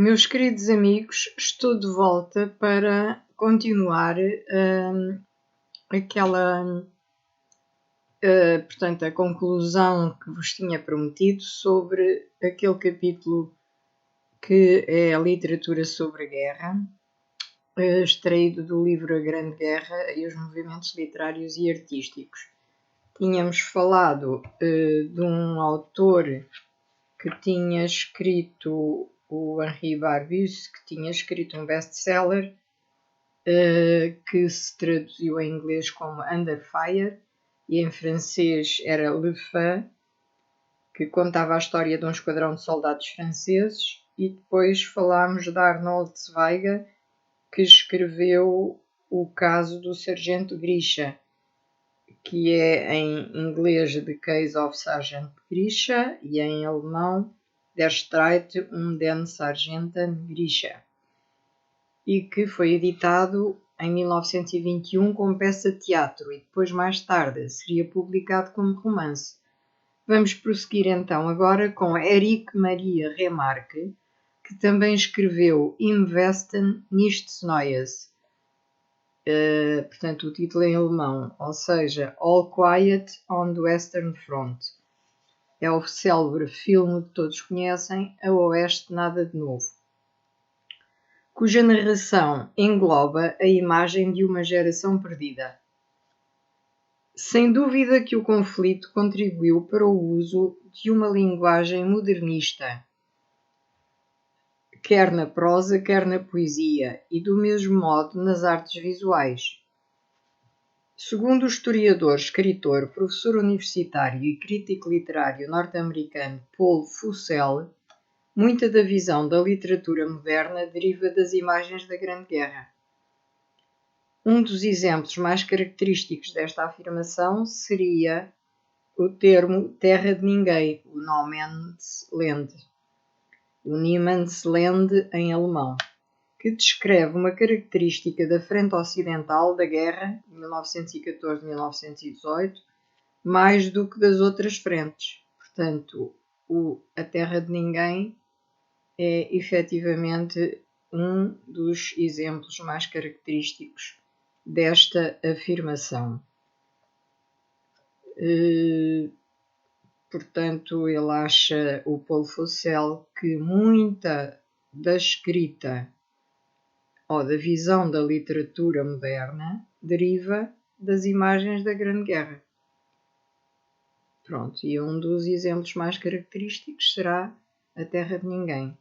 Meus queridos amigos, estou de volta para continuar portanto, a conclusão que vos tinha prometido sobre aquele capítulo que é a literatura sobre a guerra, extraído do livro A Grande Guerra e os movimentos literários e artísticos. Tínhamos falado de um autor que tinha escrito, o Henri Barbusse, que tinha escrito um best-seller que se traduziu em inglês como Under Fire e em francês era Le Feu, que contava a história de um esquadrão de soldados franceses, e depois falámos de Arnold Zweig, que escreveu o caso do Sargento Grisha, que é em inglês The Case of Sergeant Grisha e em alemão Der Streit um den Sargenten Grisha, e que foi editado em 1921 como peça de teatro e depois mais tarde seria publicado como romance. Vamos prosseguir então agora com Erich Maria Remarque, que também escreveu Im Westen nichts Neues, portanto o título em alemão, ou seja, All Quiet on the Western Front. É o célebre filme que todos conhecem, A Oeste Nada de Novo, cuja narração engloba a imagem de uma geração perdida. Sem dúvida que o conflito contribuiu para o uso de uma linguagem modernista, quer na prosa, quer na poesia, e do mesmo modo nas artes visuais. Segundo o historiador, escritor, professor universitário e crítico literário norte-americano Paul Fussell, muita da visão da literatura moderna deriva das imagens da Grande Guerra. Um dos exemplos mais característicos desta afirmação seria o termo Terra de Ninguém, o No Man's Land, o Niemands Land em alemão, que descreve uma característica da frente ocidental da guerra, 1914-1918, mais do que das outras frentes. Portanto, a Terra de Ninguém é efetivamente um dos exemplos mais característicos desta afirmação. Portanto, ele acha, o Paul Fussell, que muita da escrita ou da visão da literatura moderna deriva das imagens da Grande Guerra. Pronto, e um dos exemplos mais característicos será A Terra de Ninguém.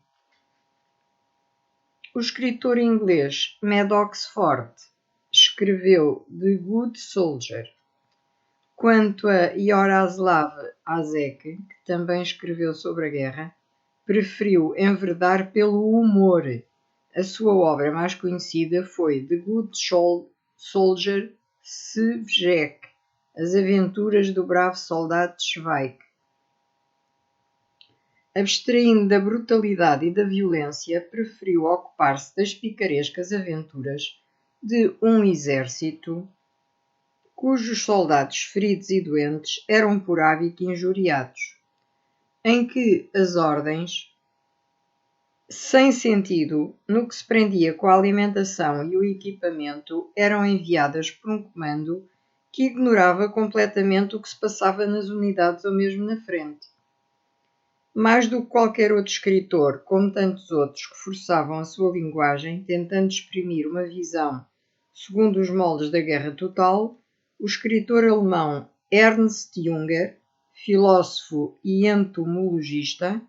O escritor inglês Maddox Ford escreveu The Good Soldier. Quanto a Jaroslav Hasek, que também escreveu sobre a guerra, preferiu enverdar pelo humor. A sua obra mais conhecida foi The Good Soldier Svejek, As Aventuras do Bravo Soldado Sveik. Abstraindo da brutalidade e da violência, preferiu ocupar-se das picarescas aventuras de um exército cujos soldados feridos e doentes eram por hábito injuriados, em que as ordens, sem sentido no que se prendia com a alimentação e o equipamento, eram enviadas por um comando que ignorava completamente o que se passava nas unidades ou mesmo na frente. Mais do que qualquer outro escritor, como tantos outros que forçavam a sua linguagem, tentando exprimir uma visão segundo os moldes da guerra total, o escritor alemão Ernst Junger, filósofo e entomologista,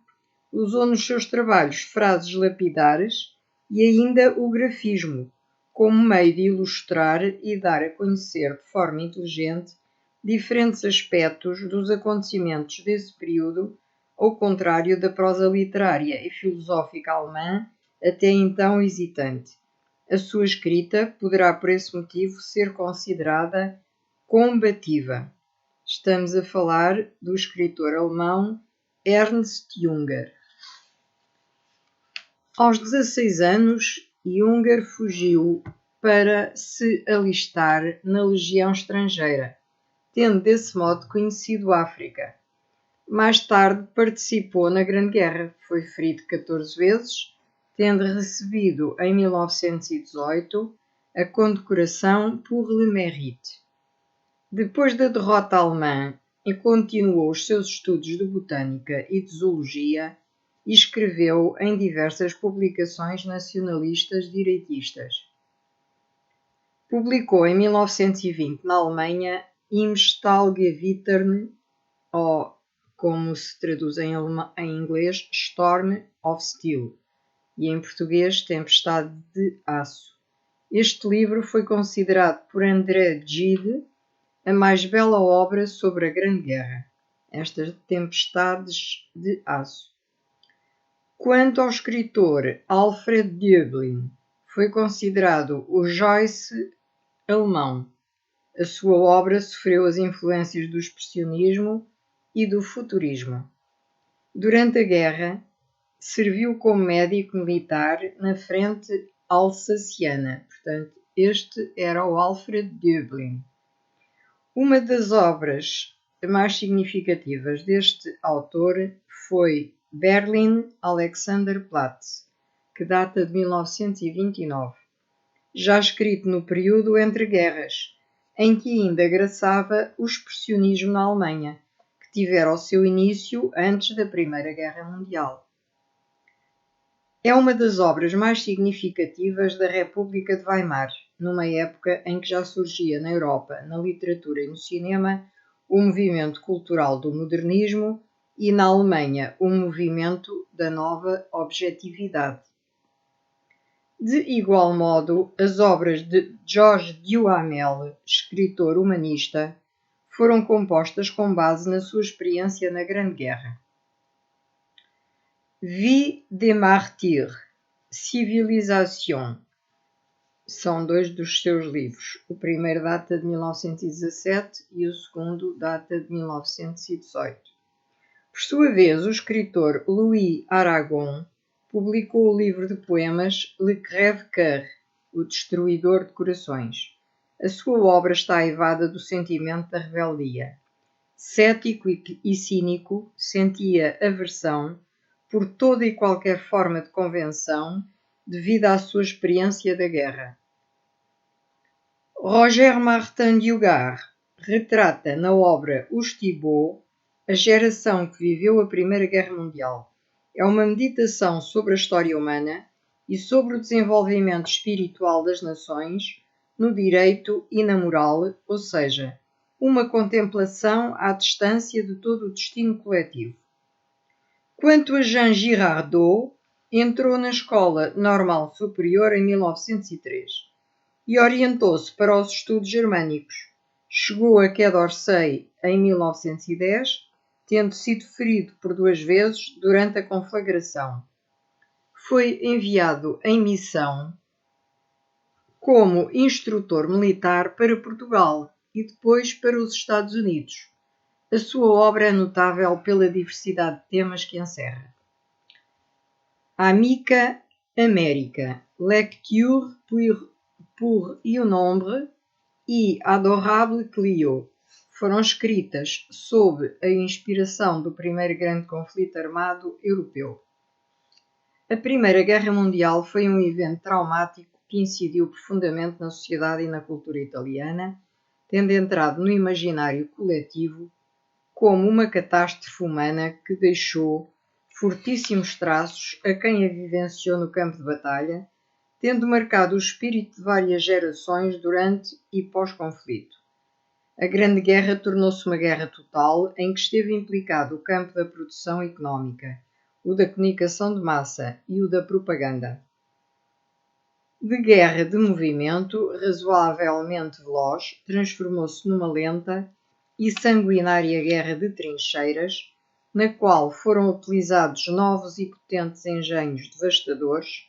usou nos seus trabalhos frases lapidares e ainda o grafismo, como meio de ilustrar e dar a conhecer de forma inteligente diferentes aspectos dos acontecimentos desse período, ao contrário da prosa literária e filosófica alemã, até então hesitante. A sua escrita poderá, por esse motivo, ser considerada combativa. Estamos a falar do escritor alemão Ernst Junger. Aos 16 anos, Junger fugiu para se alistar na Legião Estrangeira, tendo desse modo conhecido a África. Mais tarde participou na Grande Guerra, foi ferido 14 vezes, tendo recebido em 1918 a condecoração Pour le Mérite. Depois da derrota alemã, continuou os seus estudos de botânica e de zoologia e escreveu em diversas publicações nacionalistas direitistas. Publicou em 1920 na Alemanha Im Stahlgewittern, ou como se traduz em inglês, Storm of Steel, e em português Tempestade de Aço. Este livro foi considerado por André Gide a mais bela obra sobre a Grande Guerra, estas Tempestades de Aço. Quanto ao escritor Alfred Döblin, foi considerado o Joyce alemão. A sua obra sofreu as influências do expressionismo e do futurismo. Durante a guerra, serviu como médico militar na frente alsaciana. Portanto, este era o Alfred Döblin. Uma das obras mais significativas deste autor foi Berlin Alexanderplatz, que data de 1929, já escrito no período entre guerras, em que ainda graçava o expressionismo na Alemanha, que tivera o seu início antes da Primeira Guerra Mundial. É uma das obras mais significativas da República de Weimar, numa época em que já surgia na Europa, na literatura e no cinema, o movimento cultural do modernismo e na Alemanha o movimento da nova objetividade. De igual modo, as obras de Georges Duhamel, escritor humanista, foram compostas com base na sua experiência na Grande Guerra. Vie des Martyrs, Civilisation, são dois dos seus livros. O primeiro data de 1917 e o segundo data de 1918. Por sua vez, o escritor Louis Aragon publicou o livro de poemas Le Crève-Cœur, o Destruidor de Corações. A sua obra está aivada do sentimento da rebeldia. Cético e cínico, sentia aversão por toda e qualquer forma de convenção devido à sua experiência da guerra. Roger Martin Dugard retrata na obra Os Thibault a geração que viveu a Primeira Guerra Mundial. É uma meditação sobre a história humana e sobre o desenvolvimento espiritual das nações no direito e na moral, ou seja, uma contemplação à distância de todo o destino coletivo. Quanto a Jean Girardot, entrou na Escola Normal Superior em 1903 e orientou-se para os estudos germânicos. Chegou a Quai d'Orsay em 1910, tendo sido ferido por 2 vezes durante a conflagração. Foi enviado em missão como instrutor militar para Portugal e depois para os Estados Unidos. A sua obra é notável pela diversidade de temas que encerra. Amica América, Lecture pour un nombre e Adorable Clio foram escritas sob a inspiração do primeiro grande conflito armado europeu. A Primeira Guerra Mundial foi um evento traumático que incidiu profundamente na sociedade e na cultura italiana, tendo entrado no imaginário coletivo como uma catástrofe humana que deixou fortíssimos traços a quem a vivenciou no campo de batalha, tendo marcado o espírito de várias gerações durante e pós-conflito. A Grande Guerra tornou-se uma guerra total em que esteve implicado o campo da produção económica, o da comunicação de massa e o da propaganda. De guerra de movimento razoavelmente veloz, transformou-se numa lenta e sanguinária guerra de trincheiras, na qual foram utilizados novos e potentes engenhos devastadores,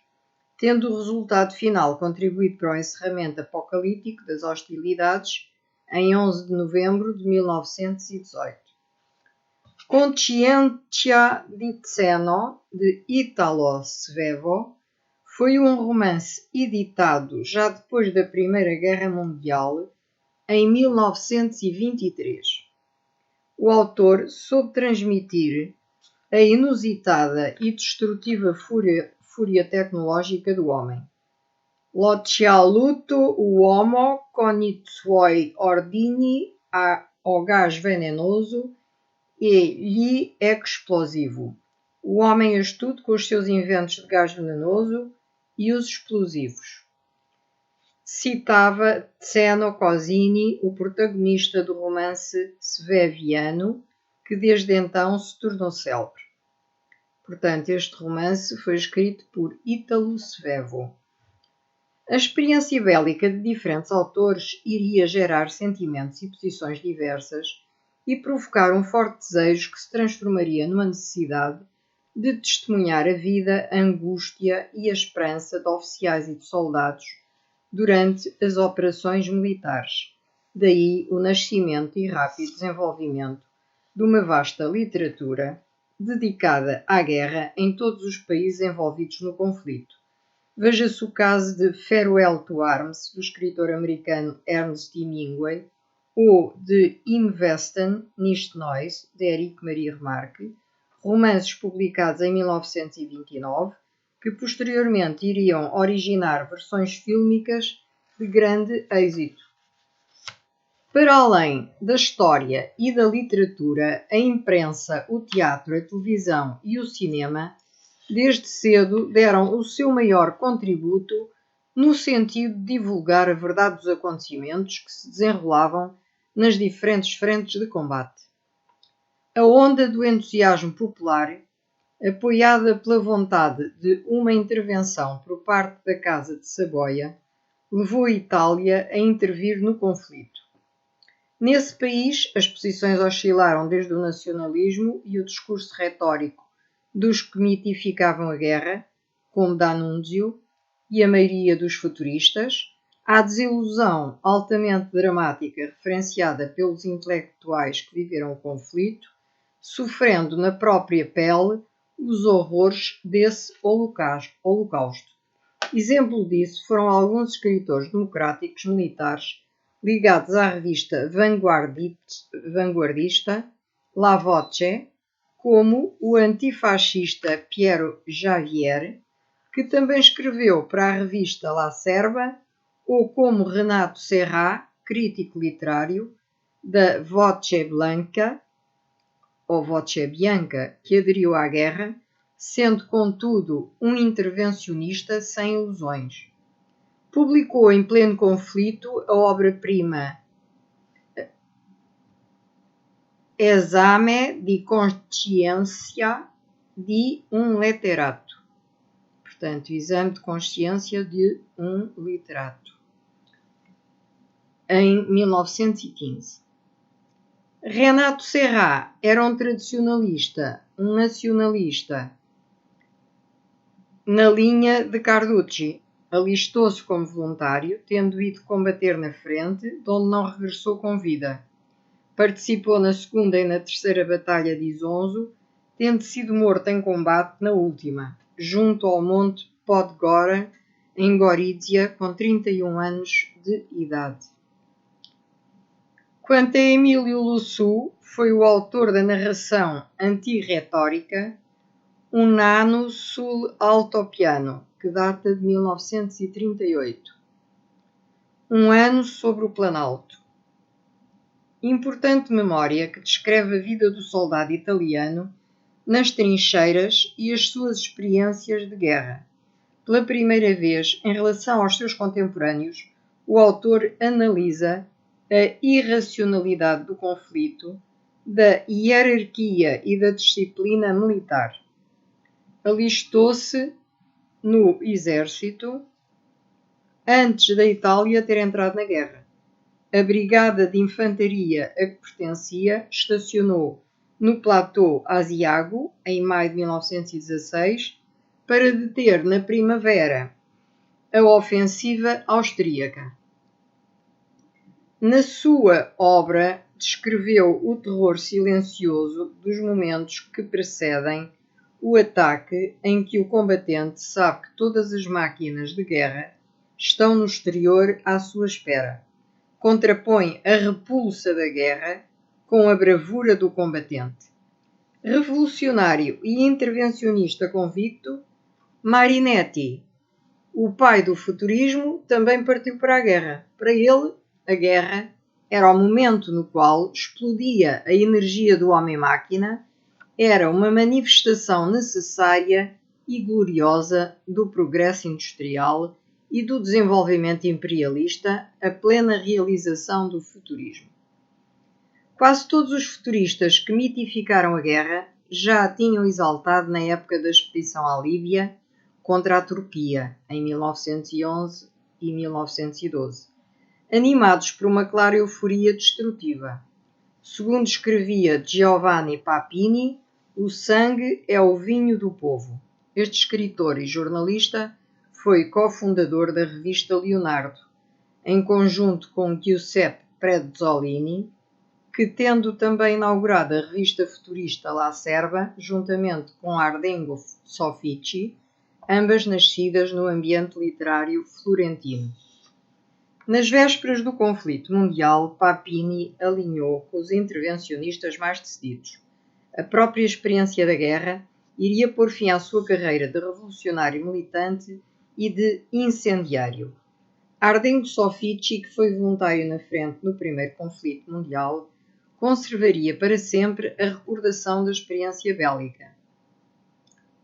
tendo o resultado final contribuído para o encerramento apocalíptico das hostilidades em 11 de novembro de 1918. Conscientia di Zeno, de Italo Svevo, foi um romance editado já depois da Primeira Guerra Mundial, em 1923. O autor soube transmitir a inusitada e destrutiva fúria tecnológica do homem. Lo ci ha luto uomo con i suoi ordini ao gás venenoso e gli explosivo. O homem astuto com os seus inventos de gás venenoso e os explosivos. Citava Zeno Cosini, o protagonista do romance Sveviano, que desde então se tornou célebre. Portanto, este romance foi escrito por Ítalo Svevo. A experiência bélica de diferentes autores iria gerar sentimentos e posições diversas e provocar um forte desejo que se transformaria numa necessidade de testemunhar a vida, a angústia e a esperança de oficiais e de soldados durante as operações militares. Daí o nascimento e rápido desenvolvimento de uma vasta literatura dedicada à guerra em todos os países envolvidos no conflito. Veja-se o caso de Farewell to Arms, do escritor americano Ernest Hemingway, ou de Im Westen, Nicht Neues, de Erich Maria Remarque, romances publicados em 1929, que posteriormente iriam originar versões fílmicas de grande êxito. Para além da história e da literatura, a imprensa, o teatro, a televisão e o cinema, desde cedo deram o seu maior contributo no sentido de divulgar a verdade dos acontecimentos que se desenrolavam nas diferentes frentes de combate. A onda do entusiasmo popular, apoiada pela vontade de uma intervenção por parte da Casa de Saboia, levou a Itália a intervir no conflito. Nesse país, as posições oscilaram desde o nacionalismo e o discurso retórico dos que mitificavam a guerra, como D'Annunzio e a maioria dos futuristas, à desilusão altamente dramática referenciada pelos intelectuais que viveram o conflito, sofrendo na própria pele os horrores desse holocausto. Exemplo disso foram alguns escritores democráticos militares ligados à revista vanguardista La Voce, como o antifascista Piero Javier, que também escreveu para a revista La Serva, ou como Renato Serra, crítico literário da Voce Blanca, ou Voce Bianca, que aderiu à guerra, sendo, contudo, um intervencionista sem ilusões. Publicou em pleno conflito a obra-prima Esame di consciência di un letterato. Portanto, exame de consciência de um literato. Em 1915. Renato Serra era um tradicionalista, um nacionalista, na linha de Carducci. Alistou-se como voluntário, tendo ido combater na frente, de onde não regressou com vida. Participou na segunda e na terceira batalha de Isonzo, tendo sido morto em combate na última, junto ao monte Podgora, em Gorizia, com 31 anos de idade. Quanto a Emílio Lussu, foi o autor da narração antirretórica Un anno sul altopiano, que data de 1938. Um ano sobre o Planalto. Importante memória que descreve a vida do soldado italiano nas trincheiras e as suas experiências de guerra. Pela primeira vez, em relação aos seus contemporâneos, o autor analisa a irracionalidade do conflito, da hierarquia e da disciplina militar. Alistou-se no exército antes da Itália ter entrado na guerra. A brigada de infantaria a que pertencia estacionou no platô Asiago, em maio de 1916, para deter na primavera a ofensiva austríaca. Na sua obra, descreveu o terror silencioso dos momentos que precedem o ataque, em que o combatente sabe que todas as máquinas de guerra estão no exterior à sua espera. Contrapõe a repulsa da guerra com a bravura do combatente. Revolucionário e intervencionista convicto, Marinetti, o pai do futurismo, também partiu para a guerra. Para ele, a guerra era o momento no qual explodia a energia do homem-máquina, era uma manifestação necessária e gloriosa do progresso industrial e do desenvolvimento imperialista, a plena realização do futurismo. Quase todos os futuristas que mitificaram a guerra já a tinham exaltado na época da expedição à Líbia contra a Turquia, em 1911 e 1912, animados por uma clara euforia destrutiva. Segundo escrevia Giovanni Papini, o sangue é o vinho do povo. Este escritor e jornalista foi cofundador da revista Leonardo, em conjunto com Giuseppe Prezzolini, que, tendo também inaugurado a revista futurista La Serva, juntamente com Ardengo Soffici, ambas nascidas no ambiente literário florentino. Nas vésperas do conflito mundial, Papini alinhou com os intervencionistas mais decididos. A própria experiência da guerra iria pôr fim à sua carreira de revolucionário militante e de incendiário. Ardengo Soffici, que foi voluntário na frente no primeiro conflito mundial, conservaria para sempre a recordação da experiência bélica.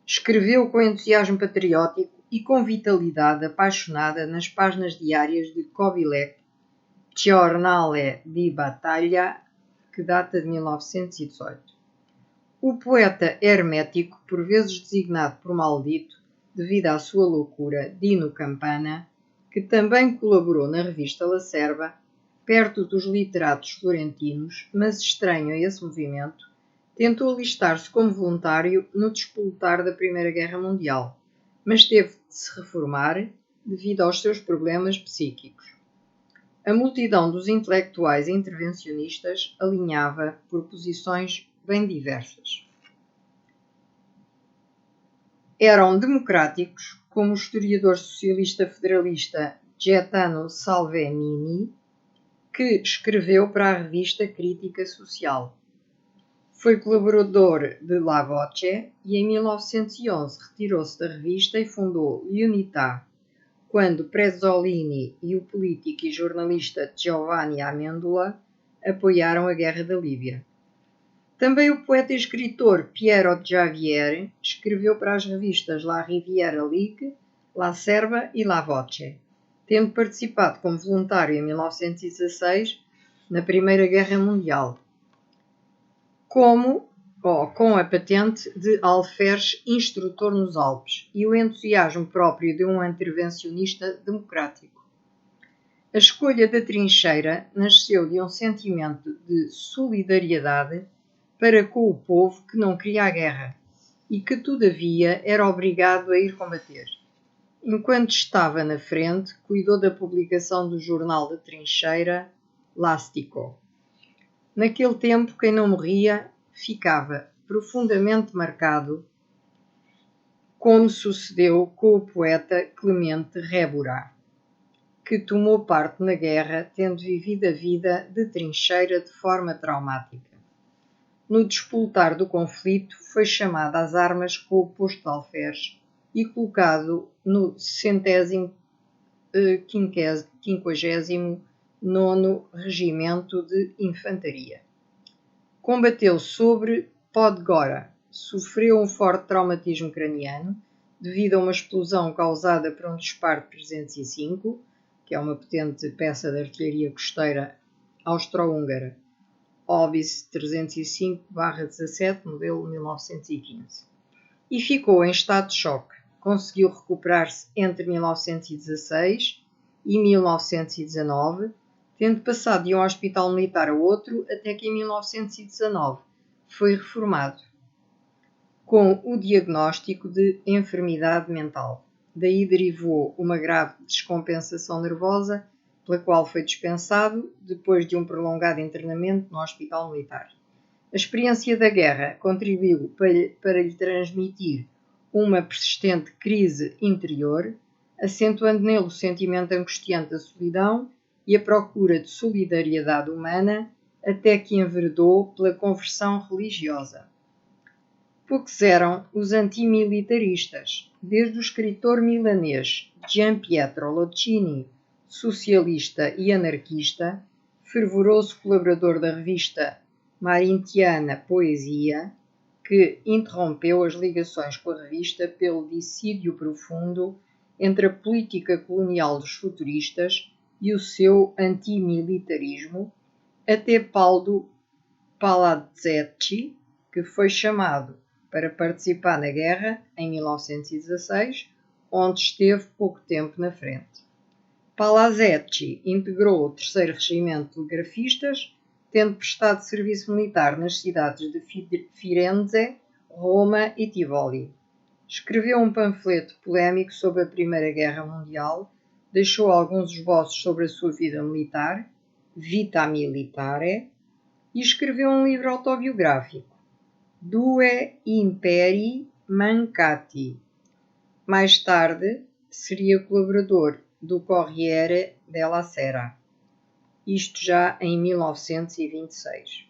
Escreveu com entusiasmo patriótico e com vitalidade apaixonada nas páginas diárias de Kobilek, Giornale di Battaglia, que data de 1918. O poeta hermético, por vezes designado por maldito, devido à sua loucura, Dino Campana, que também colaborou na revista La Serva, perto dos literatos florentinos, mas estranho a esse movimento, tentou alistar-se como voluntário no despoltar da Primeira Guerra Mundial, mas teve de se reformar devido aos seus problemas psíquicos. A multidão dos intelectuais intervencionistas alinhava por posições bem diversas. Eram democráticos, como o historiador socialista federalista Gaetano Salvemini, que escreveu para a revista Crítica Social. Foi colaborador de La Voce e em 1911 retirou-se da revista e fundou l'Unità, quando Prezzolini e o político e jornalista Giovanni Amendola apoiaram a Guerra da Líbia. Também o poeta e escritor Piero Javier escreveu para as revistas La Riviera League, La Serva e La Voce, tendo participado como voluntário em 1916 na Primeira Guerra Mundial, com a patente de alferes instrutor nos Alpes e o entusiasmo próprio de um intervencionista democrático. A escolha da trincheira nasceu de um sentimento de solidariedade para com o povo que não queria a guerra e que, todavia, era obrigado a ir combater. Enquanto estava na frente, cuidou da publicação do jornal da trincheira Lástico. Naquele tempo, quem não morria ficava profundamente marcado, como sucedeu com o poeta Clemente Rébora, que tomou parte na guerra, tendo vivido a vida de trincheira de forma traumática. No despoltar do conflito, foi chamado às armas com o posto de alferes e colocado no 159º Regimento de Infantaria. Combateu sobre Podgora, sofreu um forte traumatismo craniano devido a uma explosão causada por um disparo de 305, que é uma potente peça de artilharia costeira austro-húngara, Obis 305/17, modelo 1915, e ficou em estado de choque. Conseguiu recuperar-se entre 1916 e 1919, tendo passado de um hospital militar a outro até que em 1919 foi reformado, com o diagnóstico de enfermidade mental. Daí derivou uma grave descompensação nervosa, pela qual foi dispensado depois de um prolongado internamento no hospital militar. A experiência da guerra contribuiu para lhe transmitir uma persistente crise interior, acentuando nele o sentimento angustiante da solidão e a procura de solidariedade humana, até que enveredou pela conversão religiosa. poucos eram os antimilitaristas, desde o escritor milanês Gian Pietro Locchini, socialista e anarquista, fervoroso colaborador da revista Marintiana Poesia, que interrompeu as ligações com a revista pelo dissídio profundo entre a política colonial dos futuristas e o seu antimilitarismo, até Paldo Palazzetti, que foi chamado para participar na guerra em 1916, onde esteve pouco tempo na frente. Palazzetti integrou o 3º Regimento de Telegrafistas, tendo prestado serviço militar nas cidades de Firenze, Roma e Tivoli. Escreveu um panfleto polémico sobre a Primeira Guerra Mundial, deixou alguns esboços sobre a sua vida militar, Vita Militare, e escreveu um livro autobiográfico, Due Imperi Mancati. Mais tarde, seria colaborador do Corriere della Sera, isto já em 1926.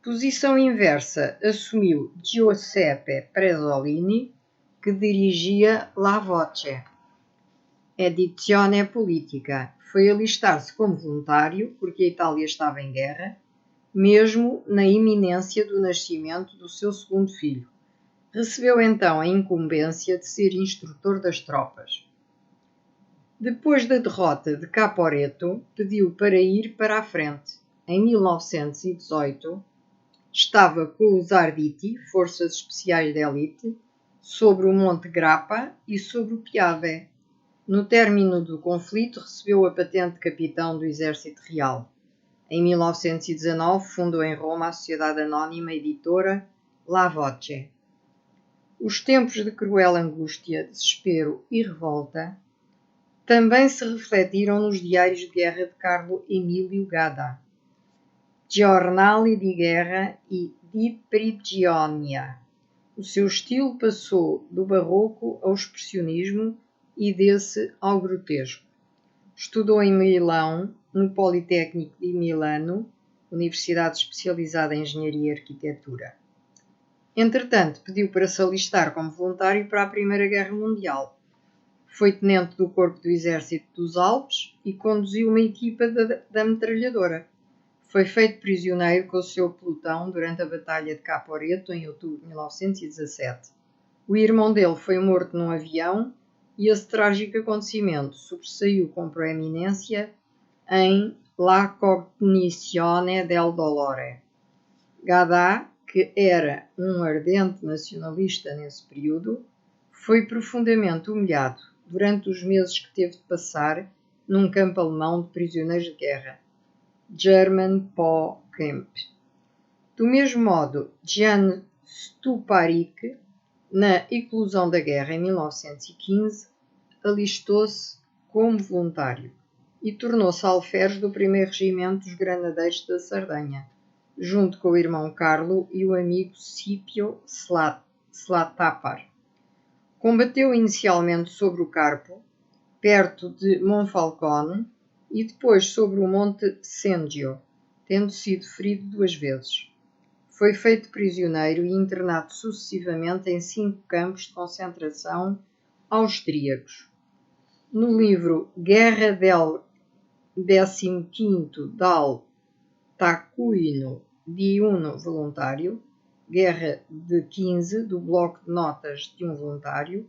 Posição inversa assumiu Giuseppe Presolini, que dirigia La Voce, Edizione Politica. Foi alistar-se como voluntário, porque a Itália estava em guerra, mesmo na iminência do nascimento do seu segundo filho. Recebeu então a incumbência de ser instrutor das tropas. Depois da derrota de Caporetto, pediu para ir para a frente. Em 1918, estava com os Arditi, forças especiais de elite, sobre o Monte Grappa e sobre o Piave. No término do conflito, recebeu a patente de capitão do Exército Real. Em 1919, fundou em Roma a Sociedade Anónima Editora La Voce. Os tempos de cruel angústia, desespero e revolta também se refletiram nos diários de guerra de Carlo Emilio Gadda, Giornali di Guerra e di Prigionia. O seu estilo passou do barroco ao expressionismo e desse ao grotesco. Estudou em Milão, no Politécnico de Milano, universidade especializada em engenharia e arquitetura. Entretanto, pediu para se alistar como voluntário para a Primeira Guerra Mundial. Foi tenente do Corpo do Exército dos Alpes e conduziu uma equipa da metralhadora. Foi feito prisioneiro com o seu pelotão durante a Batalha de Caporetto em outubro de 1917. O irmão dele foi morto num avião e esse trágico acontecimento sobressaiu com proeminência em La Cognizione del Dolore. Gadda, que era um ardente nacionalista nesse período, foi profundamente humilhado durante os meses que teve de passar num campo alemão de prisioneiros de guerra, German Po Camp. Do mesmo modo, Jan Stuparik, na eclosão da guerra em 1915, alistou-se como voluntário e tornou-se alferes do 1º Regimento dos Granadeiros da Sardenha, junto com o irmão Carlo e o amigo Scipio Slatapar. Combateu inicialmente sobre o Carpo, perto de Monfalcone, e depois sobre o Monte Sengio, tendo sido ferido 2 vezes. Foi feito prisioneiro e internado sucessivamente em 5 campos de concentração austríacos. No livro Guerra del 15º dal Taccuino di un voluntário, Guerra de 15, do bloco de notas de um voluntário,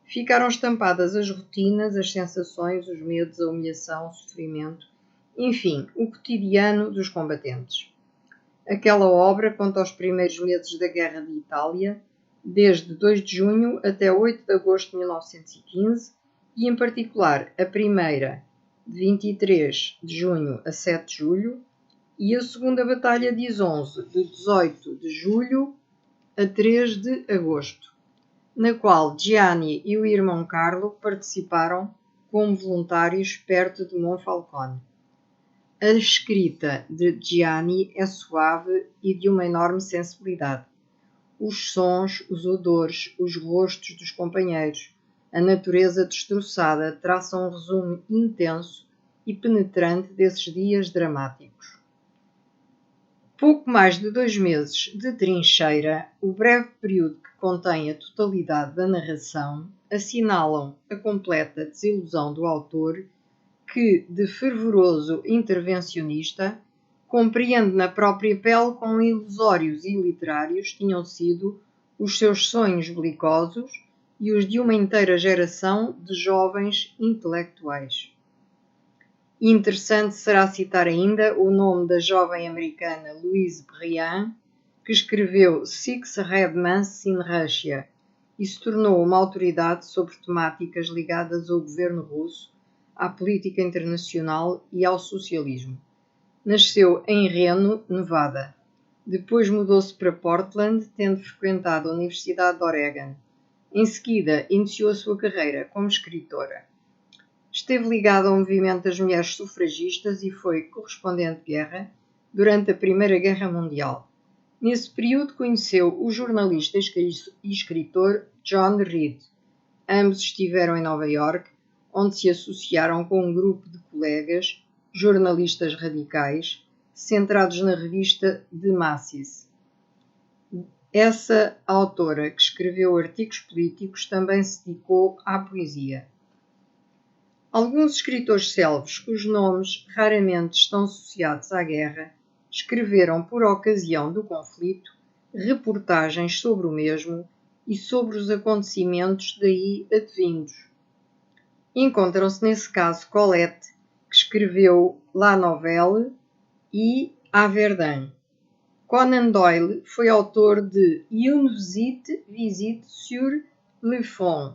ficaram estampadas as rotinas, as sensações, os medos, a humilhação, o sofrimento, enfim, o cotidiano dos combatentes. Aquela obra conta os primeiros meses da Guerra de Itália, desde 2 de junho até 8 de agosto de 1915, e em particular a primeira, de 23 de junho a 7 de julho, e a segunda batalha de Isonzo, de 18 de julho a 3 de agosto, na qual Gianni e o irmão Carlo participaram como voluntários perto de Monfalcone. A escrita de Gianni é suave e de uma enorme sensibilidade. Os sons, os odores, os rostos dos companheiros, a natureza destroçada traçam um resumo intenso e penetrante desses dias dramáticos. Pouco mais de 2 meses de trincheira, o breve período que contém a totalidade da narração, assinalam a completa desilusão do autor que, de fervoroso intervencionista, compreende na própria pele quão ilusórios e literários tinham sido os seus sonhos belicosos e os de uma inteira geração de jovens intelectuais. Interessante será citar ainda o nome da jovem americana Louise Briand, que escreveu Six Red Months in Russia e se tornou uma autoridade sobre temáticas ligadas ao governo russo, à política internacional e ao socialismo. Nasceu em Reno, Nevada. Depois mudou-se para Portland, tendo frequentado a Universidade de Oregon. Em seguida, iniciou a sua carreira como escritora. Esteve ligada ao movimento das mulheres sufragistas e foi correspondente de guerra durante a Primeira Guerra Mundial. Nesse período conheceu o jornalista e escritor John Reed. Ambos estiveram em Nova York, onde se associaram com um grupo de colegas, jornalistas radicais, centrados na revista The Masses. Essa autora, que escreveu artigos políticos, também se dedicou à poesia. Alguns escritores célebres, cujos nomes raramente estão associados à guerra, escreveram por ocasião do conflito reportagens sobre o mesmo e sobre os acontecimentos daí advindos. Encontram-se nesse caso Colette, que escreveu La Novelle e A Verdun. Conan Doyle foi autor de Une visite sur le front,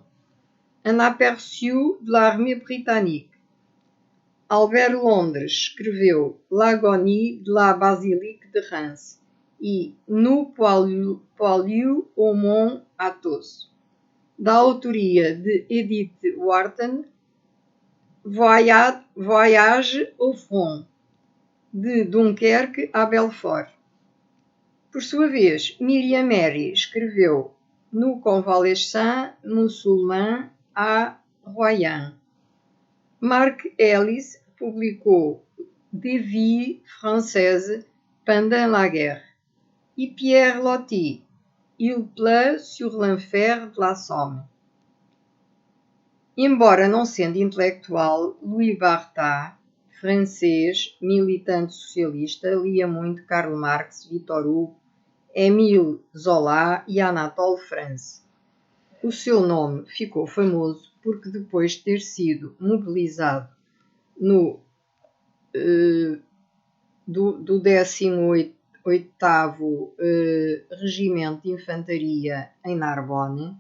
un aperçu de l'armée britannique. Albert Londres escreveu L'agonie de la basilique de Reims e Nous poilus au mont Athos. Da autoria de Edith Wharton, Voyage au front, de Dunkerque a Belfort. Por sua vez, Miriam Mary escreveu Nous convalescents musulmans à Royan. Mark Ellis publicou Des vies françaises pendant la guerre. E Pierre Loti, Il pleut sur l'enfer de la Somme. Embora não sendo intelectual, Louis Barthas, francês, militante socialista, lia muito Karl Marx, Victor Hugo, Émile Zola e Anatole France. O seu nome ficou famoso porque, depois de ter sido mobilizado do 18º Regimento de Infantaria em Narbonne,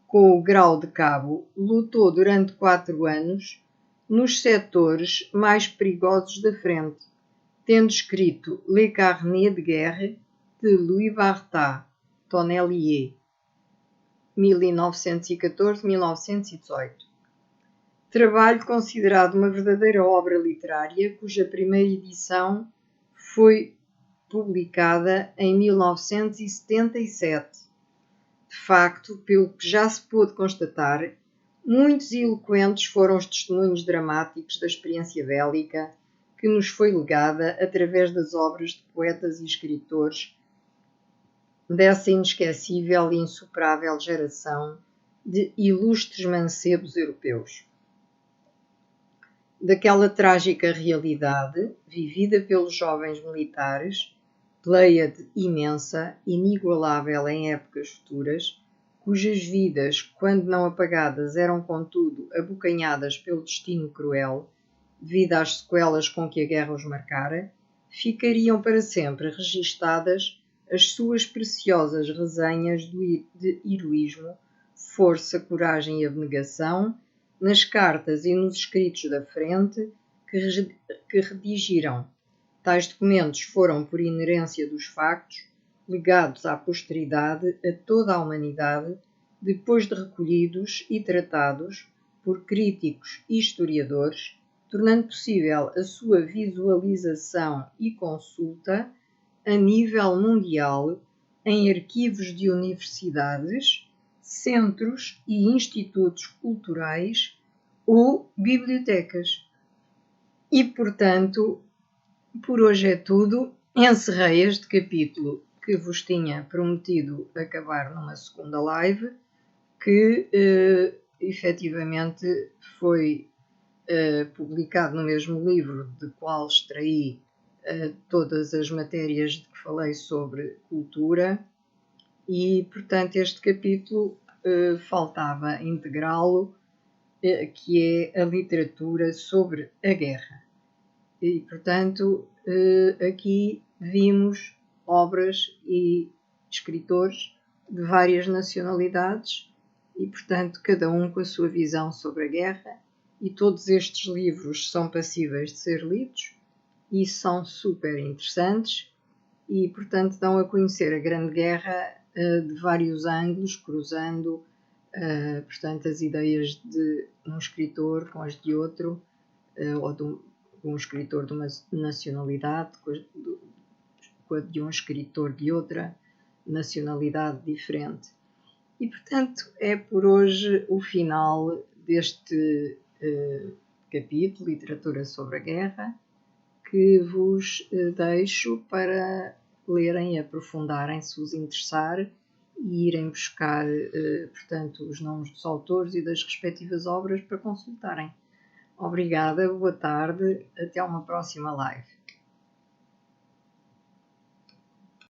com o grau de cabo, lutou durante 4 anos nos setores mais perigosos da frente, tendo escrito Les Carnets de Guerre de Louis Barthas, Tonnelier, 1914-1918. Trabalho considerado uma verdadeira obra literária, cuja primeira edição foi publicada em 1977. De facto, pelo que já se pôde constatar, muitos e eloquentes foram os testemunhos dramáticos da experiência bélica que nos foi legada através das obras de poetas e escritores dessa inesquecível e insuperável geração de ilustres mancebos europeus. Daquela trágica realidade, vivida pelos jovens militares, pleiade imensa, inigualável em épocas futuras, cujas vidas, quando não apagadas, eram contudo abocanhadas pelo destino cruel, devido às sequelas com que a guerra os marcara, ficariam para sempre registadas as suas preciosas resenhas de heroísmo, força, coragem e abnegação, nas cartas e nos escritos da frente que redigiram. Tais documentos foram, por inerência dos factos, legados à posteridade, a toda a humanidade, depois de recolhidos e tratados por críticos e historiadores, tornando possível a sua visualização e consulta a nível mundial em arquivos de universidades, centros e institutos culturais ou bibliotecas. E, portanto, por hoje é tudo. encerrei este capítulo que vos tinha prometido acabar numa segunda live, que efetivamente foi publicado no mesmo livro de qual extraí todas as matérias de que falei sobre cultura e, portanto, este capítulo faltava integrá-lo, que é a literatura sobre a guerra. E, portanto, aqui vimos obras e escritores de várias nacionalidades e, portanto, cada um com a sua visão sobre a guerra, e todos estes livros são passíveis de ser lidos e são super interessantes e, portanto, dão a conhecer a Grande Guerra de vários ângulos, cruzando, portanto, as ideias de um escritor com as de outro, ou de um escritor de uma nacionalidade com a de um escritor de outra nacionalidade diferente. E, portanto, é por hoje o final deste capítulo, Literatura sobre a Guerra, que vos deixo para lerem e aprofundarem, se vos interessar, e irem buscar, portanto, os nomes dos autores e das respectivas obras para consultarem. Obrigada, boa tarde, até uma próxima live.